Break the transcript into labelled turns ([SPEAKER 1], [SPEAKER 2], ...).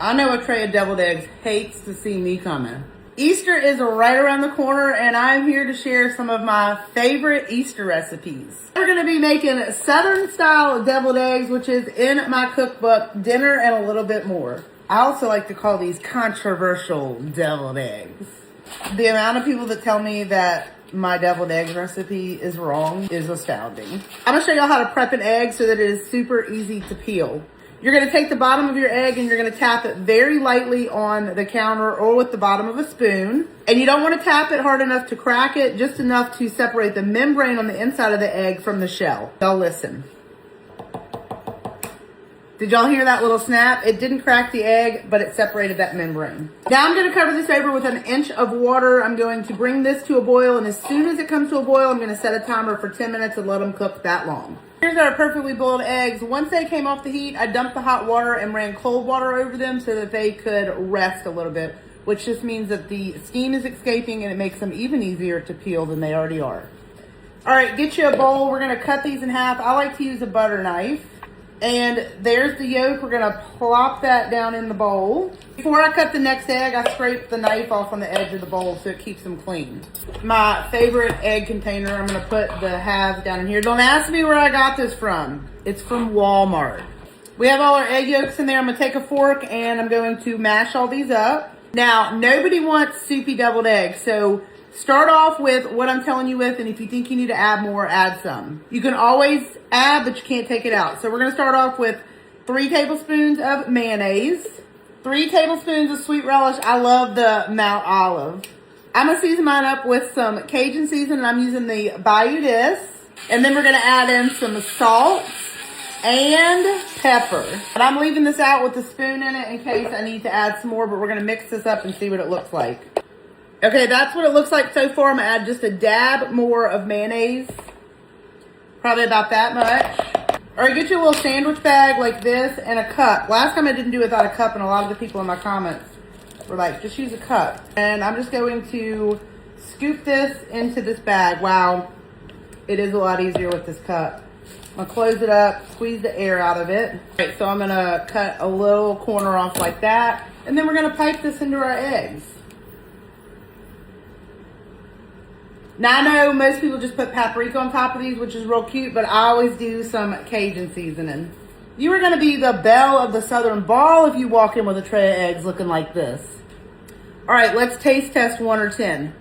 [SPEAKER 1] I know a tray of deviled eggs hates to see me coming. Easter is right around the corner, and I'm here to share some of my favorite Easter recipes. We're gonna be making Southern style deviled eggs, which is in my cookbook, Dinner and a Little Bit More. I also like to call these controversial deviled eggs. The amount of people that tell me that my deviled eggs recipe is wrong is astounding. I'm gonna show y'all how to prep an egg so that it is super easy to peel. You're gonna take the bottom of your egg and you're gonna tap it very lightly on the counter or with the bottom of a spoon. And you don't wanna tap it hard enough to crack it, just enough to separate the membrane on the inside of the egg from the shell. Y'all listen. Did y'all hear that little snap? It didn't crack the egg, but it separated that membrane. Now I'm gonna cover this over with an inch of water. I'm going to bring this to a boil, and as soon as it comes to a boil, I'm gonna set a timer for 10 minutes and let them cook that long. Here's our perfectly boiled eggs. Once they came off the heat, I dumped the hot water and ran cold water over them so that they could rest a little bit, which just means that the steam is escaping and it makes them even easier to peel than they already are. All right, get you a bowl. We're gonna cut these in half. I like to use a butter knife. And there's the yolk. We're gonna plop that down in the bowl. Before I cut the next egg, I scrape the knife off on the edge of the bowl so it keeps them clean. My favorite egg container, I'm gonna put the halves down in here. Don't ask me where I got this from. It's from Walmart. We have all our egg yolks in there. I'm gonna take a fork and I'm going to mash all these up. Now, nobody wants soupy deviled eggs, so start off with what I'm telling you with, and if you think you need to add more, add some. You can always add, but you can't take it out. So we're gonna start off with 3 tablespoons of mayonnaise, 3 tablespoons of sweet relish. I love the Mount Olive. I'm gonna season mine up with some Cajun seasoning. I'm using the Bayou Dis. And then we're gonna add in some salt and pepper. And I'm leaving this out with the spoon in it in case I need to add some more, but we're gonna mix this up and see what it looks like. Okay, that's what it looks like so far. I'm gonna add just a dab more of mayonnaise. Probably about that much. All right, get you a little sandwich bag like this and a cup. Last time I didn't do it without a cup, and a lot of the people in my comments were like, just use a cup. And I'm just going to scoop this into this bag. Wow, it is a lot easier with this cup. I'm gonna close it up, squeeze the air out of it. All right, so I'm gonna cut a little corner off like that, and then we're gonna pipe this into our eggs. Now I know most people just put paprika on top of these, which is real cute, but I always do some Cajun seasoning. You are gonna be the belle of the Southern Ball if you walk in with a tray of eggs looking like this. All right, let's taste test 1 or 10.